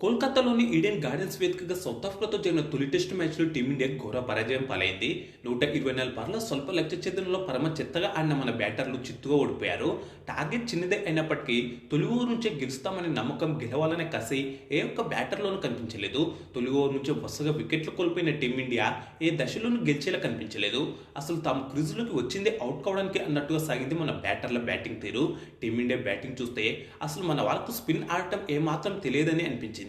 కోల్కతాలోని Eden gardens వేదికగా south ఆఫ్రికాతో జరిగిన తొలి టెస్టు మ్యాచ్లో టీమిండియా ఘోర పరాజయం పాలైంది. 124 పరుల స్వల్ప లక్ష్య ఛేదనలో పరమ చెత్తగా ఆడిన మన బ్యాటర్లు చిత్తుగా ఓడిపోయారు. టార్గెట్ చిన్నదే అయినప్పటికీ తొలి ఓవర్ నుంచే గెలుస్తామనే నమ్మకం, గెలవాలనే కసి ఏ ఒక్క బ్యాటర్లోనూ కనిపించలేదు. తొలి ఓవర్ నుంచే వరుసగా వికెట్లు కోల్పోయిన టీమిండియా ఏ దశలోనూ గెలిచేలా కనిపించలేదు. అసలు తాము క్రీజులోకి వచ్చిందే అవుట్ కావడానికి అన్నట్టుగా సాగింది మన బ్యాటర్ల బ్యాటింగ్ తీరు. టీమిండియా బ్యాటింగ్ చూస్తే అసలు మన వాళ్ళకు స్పిన్ ఆడటం ఏమాత్రం తెలియదని అనిపించింది.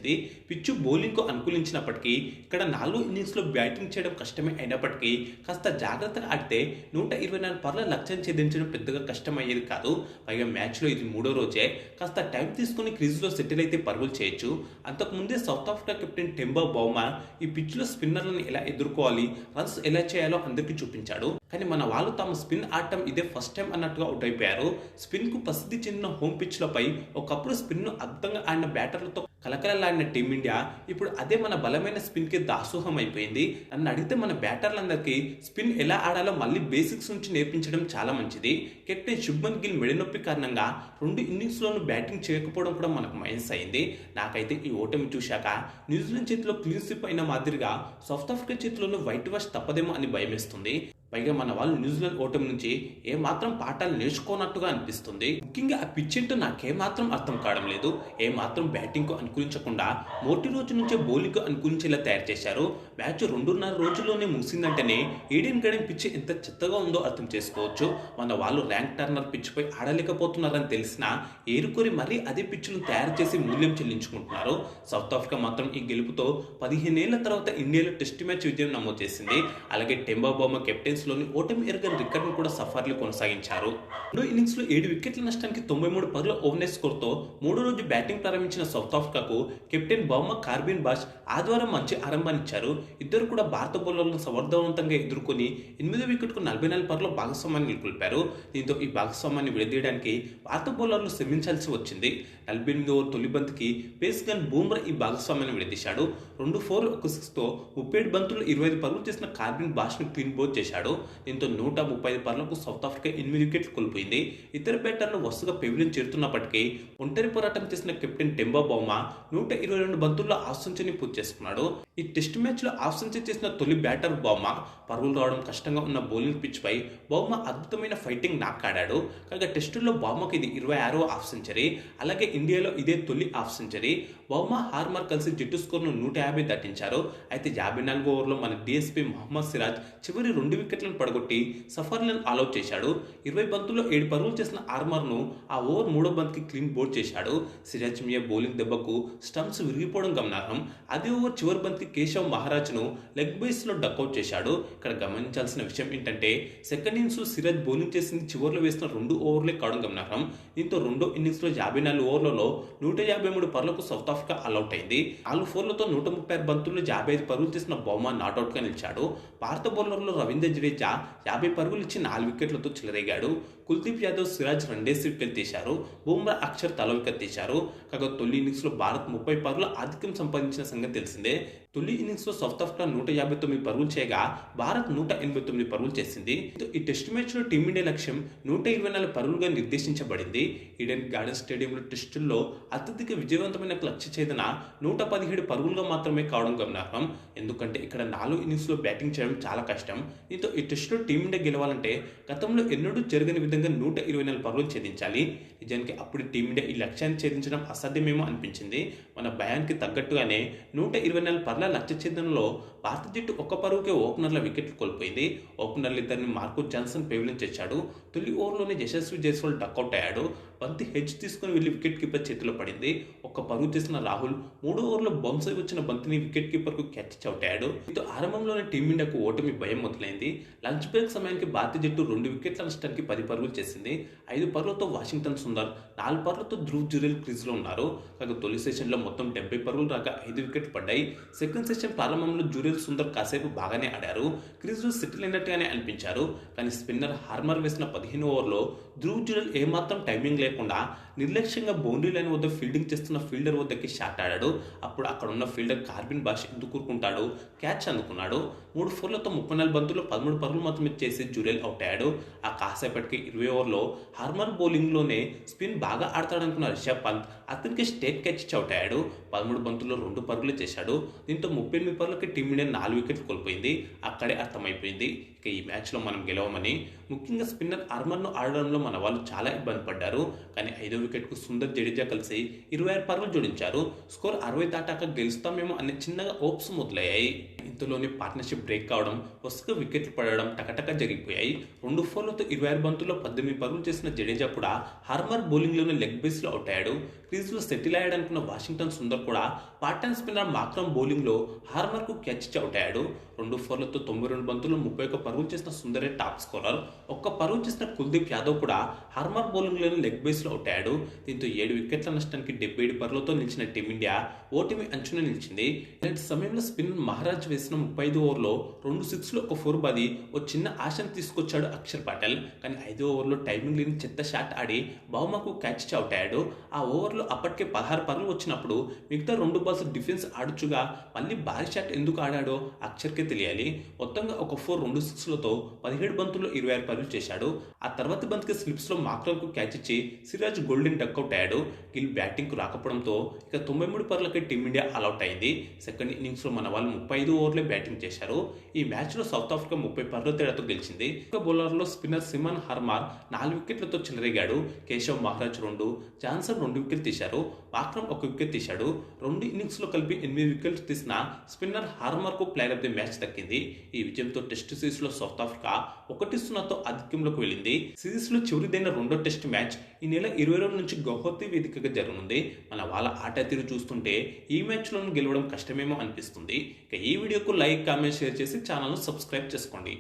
పిచ్చు బౌలింగ్కు అనుకూలించినప్పటికీ ఇక్కడ 4 ఇన్నింగ్స్లో బ్యాటింగ్ చేయడం కష్టమే అయినప్పటికీ కాస్త జాగ్రత్తగా ఆడితే 124 పరుల లక్ష్యం ఛేదించడం పెద్దగా కష్టమయ్యేది కాదు. పైగా మ్యాచ్లో ఇది 3వ రోజే. కాస్త టైం తీసుకుని క్రీజులో సెటిల్ అయితే పరుగులు చేయొచ్చు. అంతకుముందే south Africa captain Temba Bavuma ఈ పిచ్లో స్పిన్నర్లను ఎలా ఎదుర్కోవాలి, రన్స్ ఎలా చేయాలో అందరికీ చూపించాడు. కానీ మన వాళ్ళు తమ స్పిన్ ఆడటం ఇదే ఫస్ట్ టైం అన్నట్టుగా అవుట్ అయిపోయారు. స్పిన్కు ప్రసిద్ధి చెందిన హోమ్ పిచ్లపై ఒకప్పుడు స్పిన్ను అద్భుతంగా ఆడిన బ్యాటర్లతో కలకలలాడిన టీమిండియా ఇప్పుడు అదే మన బలమైన స్పిన్కి దాసోహం అయిపోయింది. నన్ను అడిగితే మన బ్యాటర్లందరికీ స్పిన్ ఎలా ఆడాలో మళ్ళీ బేసిక్స్ నుంచి నేర్పించడం చాలా మంచిది. కెప్టెన్ శుభ్మన్ గిల్ మెడనొప్పి కారణంగా 2 ఇన్నింగ్స్లోనూ బ్యాటింగ్ చేయకపోవడం కూడా మనకు మైనస్ అయింది. నాకైతే ఈ ఓటమి చూశాక న్యూజిలాండ్ చేతిలో క్లీన్ స్వీప్ అయిన మాదిరిగా సౌత్ ఆఫ్రికా చేతిలోనూ వైట్ వాష్ తప్పదేమో అని భయమేస్తుంది. పైగా మన వాళ్ళు న్యూజిలాండ్ ఓటమి నుంచి ఏమాత్రం పాఠాలు నేర్చుకోనట్టుగా అనిపిస్తుంది. ముఖ్యంగా ఆ పిచ్ ఏంటో నాకేమాత్రం అర్థం కావడం లేదు. ఏమాత్రం బ్యాటింగ్కు అనుకూలించకుండా మొదటి రోజు నుంచే బౌలింగ్కు అనుకూలించేలా తయారు చేశారు. మ్యాచ్ 2.5 రోజుల్లోనే ముగిసిందంటేనే ఈడెన్ గార్డెన్ పిచ్ ఎంత చెత్తగా ఉందో అర్థం చేసుకోవచ్చు. మన వాళ్ళు ర్యాంక్ టర్నర్ పిచ్పై ఆడలేకపోతున్నారని తెలిసినా ఏరుకోరి మరీ అదే పిచ్లను తయారు చేసి మూల్యం చెల్లించుకుంటున్నారు. సౌత్ ఆఫ్రికా మాత్రం ఈ గెలుపుతో 15 ఏళ్ల తర్వాత ఇండియాలో టెస్ట్ మ్యాచ్ విజయం నమోదు చేసింది. అలాగే టెంబా బౌమా కెప్టెన్స్ లోని ఓటమి ఎరగని రికార్డును కూడా సఫర్లు కొనసాగించారు. 2 ఇన్నింగ్స్లో 7 వికెట్ల నష్టానికి 93 పరుగుల ఓవర్నెస్ స్కోర్తో 3వ రోజు బ్యాటింగ్ ప్రారంభించిన సౌత్ ఆఫ్రికాకు కెప్టెన్ బౌమా, కార్బిన్ బాష్ ఆదివారం మంచి ఆరంభాన్నిచ్చారు. ఇద్దరు కూడా భారత బౌలర్లను సమర్థవంతంగా ఎదుర్కొని 8వ వికెట్కు 44 పరుగుల భాగస్వామ్యాన్ని నెలకొల్పారు. దీంతో ఈ భాగస్వామ్యాన్ని విడదీయడానికి భారత బౌలర్లు శ్రమించాల్సి వచ్చింది. 48వ ఓవర్ తొలి బంతికి పేస్ గన్ బూమ్రా ఈ భాగస్వామ్యాన్ని విడదీశాడు. 2 4 1 6తో 37 బంతుల్లో 25 పరుగులు చేసిన కార్బిన్ బాష్ను క్లీన్ బౌల్ చేశాడు. దీంతో 135 పరులకు సౌత్ ఆఫ్రికా 8 వికెట్లు కోల్పోయింది. ఇతర బ్యాటర్లు వరుసగా పెవిలియన్ చేరుతున్నప్పటికీ ఒంటరి పోరాటం చేసిన కెప్టెన్ టెంబా బౌమా 122 బంతుల్లో హాఫ్ సెంచరీని పూర్తి చేసుకున్నాడు. ఈ టెస్ట్ మ్యాచ్లో హాఫ్ సెంచరీ చేసిన తొలి బ్యాటర్ బౌమా. పరుగులు రావడం కష్టంగా ఉన్న బౌలింగ్ పిచ్ పై బౌమా అద్భుతమైన ఫైటింగ్ నాక్ ఆడాడు. కాగా టెస్టుల్లో బౌమాకి ఇది 26వ హాఫ్ సెంచరీ. అలాగే ఇండియాలో ఇదే తొలి హాఫ్ సెంచరీ. బౌమా, హార్మర్ కలిసి జట్టు స్కోర్ను 150 దాటించారు. అయితే 54వ ఓవర్లో మన డిఎస్పీ మహమ్మద్ సిరాజ్ చివరి 2 వికెట్లను పడగొట్టి సఫర్లను ఆల్అౌట్ చేశాడు. 20 బంతుల్లో 7 పరుగులు చేసిన ఆర్మర్ను ఆ ఓవర్ 3వ బంతికి క్లీన్ బౌల్డ్ చేశాడు. సిరాజ్ మియా బౌలింగ్ దెబ్బకు స్టంప్స్ విరిగిపోవడం గమనార్హం. అదే ఓవర్ చివరి బంతికి కేశవ్ మహారాజ్ను లెగ్ బేస్లో డక్అవుట్ చేశాడు. ఇక్కడ గమనించాల్సిన విషయం ఏంటంటే సెకండ్ ఇన్నింగ్స్ సిరాజ్ బౌలింగ్ చేసింది చివరిలో వేసిన 2 ఓవర్లే కావడం గమనార్హం. దీంతో 2వ ఇన్నింగ్స్లో 54 ఓవర్లలో 153 పరులకు సౌత్ ఆఫ్రికా ఆల్అౌట్ అయింది. 4 4లతో 136 బంతుల్లో 55 పరుగులు చేసిన బౌమా నాట్అవుట్గా నిలిచాడు. భారత బౌలర్లో రవీంద్ర జడేజా 50 పరుగులు ఇచ్చి 4 వికెట్లతో చెలరేగాడు. కుల్దీప్ యాదవ్, సిరాజ్ 2 వికెట్లు తీశారు. బుమ్రా, అక్షర్ తల వికెట్ తీశారు. కాగా తొలి ఇన్నింగ్స్లో భారత్ 30 పరుగుల ఆధిక్యం సంపాదించిన సంగతి తెలిసిందే. తొలి ఇన్నింగ్స్లో సౌత్ ఆఫ్రికా 159 పరుగులు చేయగా భారత్ 189 పరుగులు చేసింది. ఈ టెస్ట్ మ్యాచ్లో టీమిండియా లక్ష్యం 124 పరుగులుగా నిర్దేశించబడింది. ఈడెన్ గార్డెన్ స్టేడియంలో టెస్టుల్లో అత్యధిక విజయవంతమైన లక్ష్య ఛేదన 117 పరుగులుగా మాత్రమే కావడం గమనార్హం. ఎందుకంటే ఇక్కడ 4 ఇన్నింగ్స్లో బ్యాటింగ్ చేయడం చాలా కష్టం. దీంతో ఈ టెస్టులో టీమిండియా గెలవాలంటే గతంలో ఎన్నడూ జరగని విధంగా 124 పరుగులు ఛేదించాలి. నిజానికి అప్పుడు టీమిండియా ఈ లక్ష్యాన్ని ఛేదించడం అసాధ్యమేమో అనిపించింది. మన భయానికి తగ్గట్టుగానే 124 పరుగుల లక్ష్య ఛేదనలో భారత జట్టు 1 పరుగుకే ఓపెనర్ల వికెట్లు కోల్పోయింది. ఓపెనర్లు ఇద్దరిని మార్కస్ జాన్సన్ పెవిలియన్ చేశాడు. తొలి ఓవర్లోనే యశస్వి జైస్వాల్ డక్అవుట్ అయ్యాడు. బంతి హెడ్జ్ తీసుకుని వెళ్లి వికెట్ కీపర్ చేతిలో పడింది. 1 పరుగు చేసిన రాహుల్ 3వ ఓవర్లో బౌన్స్ అయి వచ్చిన బంతిని వికెట్ కీపర్కు క్యాచ్ అవుట్ అయ్యాడు. దీంతో ఆరంభంలోనే టీమిండియాకు ఓటమి భయం మొదలైంది. లంచ్ బ్రేక్ సమయానికి భారత జట్టు 2 వికెట్ల నష్టానికి 10 పరుగులు చేసింది. 5 పరుగులతో వాషింగ్టన్ సుందర్, 4 పరుగులతో ధ్రువ్ జురేల్ క్రీజ్లో ఉన్నారు. కాగా తొలి సెషన్లో మొత్తం 70 పరుగులు రాగా 5 వికెట్లు పడ్డాయి. సెకండ్ సెషన్ ప్రారంభంలో జురేల్, సుందర్ కాసేపు బాగానే ఆడారు. క్రీజ్లో సెటిల్ అయినట్టుగానే అనిపించారు. కానీ స్పిన్నర్ హార్మర్ వేసిన 15వ ఓవర్లో ధ్రువ్ జురేల్ ఏమాత్రం టైమింగ్ లేకుండా నిర్లక్ష్యంగా బౌండరీ లైన్ వద్ద ఫీల్డింగ్ చేస్తున్న ఫీల్డర్ వద్దకి షాట్ ఆడాడు. అప్పుడు అక్కడ ఉన్న ఫీల్డర్ కార్బిన్ బాష్ ఎందుకు కూరుకుంటాడు, క్యాచ్ అందుకున్నాడు. 3 4లతో 34 బంతుల్లో 13 పరుగులు మాత్రమే చేసి జురేల్ అవుట్ అయ్యాడు. ఆ కాసేపటికి 20 ఓవర్లో హార్మర్ బౌలింగ్లోనే స్పిన్ బాగా ఆడతాడనుకున్న రిషబ్ పంత్ అతనికి స్టేట్ క్యాచ్ అవుట్ అయ్యాడు. 13 బంతుల్లో 2 పరుగులు చేశాడు. దీంతో 38 పరుగులకి టీమిండియా 4 వికెట్లు కోల్పోయింది. అక్కడే అర్థమైపోయింది ఇక ఈ మ్యాచ్లో మనం గెలవమని. ముఖ్యంగా స్పిన్నర్ హర్మన్ను ఆడడంలో మన వాళ్ళు చాలా ఇబ్బంది పడ్డారు. కానీ 5వ వికెట్కు సుందర్ జడేజా కలిసి 26 పరుగులు జోడించారు. స్కోర్ 60 దాటాక గెలుస్తామేమో అనే చిన్నగా హోప్స్ మొదలయ్యాయి. ఇంతలోనే పార్ట్నర్షిప్ బ్రేక్ కావడం, వరుసగా వికెట్లు పడడం టకటక జరిగిపోయాయి. 2 ఫోర్లతో 26 బంతుల్లో 18 పరుగులు చేసిన జడేజా కూడా హార్మర్ బౌలింగ్లోనే లెగ్ బేస్లో అవుట్ అయ్యాడు. క్రీజ్లో సెటిల్ అయ్యాడనుకున్న వాషింగ్టన్ సుందర్ కూడా పార్ట్ టైం స్పిన్నర్ మాక్రమ్ బౌలింగ్లో హార్మర్కు క్యాచ్ ఇచ్చి అవుట్ అయ్యాడు. 2 ఫోర్లతో 92 బంతుల్లో 31 పరుగులు చేసిన సుందరే టాప్ స్కోరర్. ఒక్క పరుగు చేసిన కుల్దీప్ యాదవ్ కూడా హార్మర్ బౌలింగ్లోనే లెగ్ బేస్లో అవుట్ అయ్యాడు. దీంతో 7 వికెట్ల నష్టానికి 77 పరుగులతో నిలిచిన టీమిండియా ఓటమి అంచున నిలిచింది. ఇలాంటి సమయంలో స్పిన్నర్ మహారాజ్ వేసిన 35 ఓవర్లో 2 సిక్స్లు, 1 4 బాది ఓ చిన్న ఆశను తీసుకొచ్చాడు అక్షర్ పటేల్. కానీ 5వ ఓవర్లో టైమింగ్ లేని చెత్త షాట్ ఆడి బౌమాకు క్యాచ్ ఇచ్చి అవుట్ అయ్యాడు. ఆ ఓవర్లో అప్పటికే 16 పరుగులు వచ్చినప్పుడు మిగతా 2 బాల్స్ డిఫెన్స్ ఆడుచుగా మళ్ళీ భారీ షాట్ ఎందుకు ఆడాడో అక్షర్కే తెలియాలి. మొత్తంగా 1 4, 2 సిక్స్లతో 17 బంతుల్లో 26 పరుగులు చేశాడు. ఆ తర్వాత బంతికి స్లిప్స్లో మాక్రమ్కు క్యాచ్ ఇచ్చి సిరాజ్ గోల్డెన్ డక్అవుట్ అయ్యాడు. గిల్ బ్యాటింగ్కు రాకపోవడంతో ఇక 93 పరుగులకే టీమిండియా ఆల్అవుట్ అయింది. సెకండ్ ఇన్నింగ్స్లో మన వాళ్ళు 35 ఓవర్లే బ్యాటింగ్ చేశారు. ఈ మ్యాచ్లో సౌత్ ఆఫ్రికా 30 పరుగుల తేడాతో గెలిచింది. ఇక బౌలర్లో స్పిన్నర్ సిమన్ హర్మార్ 4 వికెట్లతో చెలరేగాడు. కేశవ్ మహారాజ్ 2, జాన్సన్ 2 వికెట్లు తీశారు. మాక్రమ్ 1 వికెట్ తీశాడు. 2 ఇన్నింగ్స్లో కలిపి 8 వికెట్లు తీసిన స్పిన్నర్ హార్మర్కు ప్లేయర్ ఆఫ్ ది మ్యాచ్ దక్కింది. ఈ విజయంతో టెస్ట్ సిరీస్లో సౌత్ ఆఫ్రికా 1-0తో ఆధిక్యంలోకి వెళ్ళింది. సిరీస్లో చివరిదైన 2వ టెస్ట్ మ్యాచ్ ఈ నెల 22 నుంచి గౌహతి వేదికగా జరగనుంది. మన వాళ్ళ ఆట తీరు చూస్తుంటే ఈ మ్యాచ్లోనూ గెలవడం కష్టమేమో అనిపిస్తుంది. ఇక ఈ వీడియోకు లైక్, కామెంట్, షేర్ చేసి ఛానల్ను సబ్స్క్రైబ్ చేసుకోండి.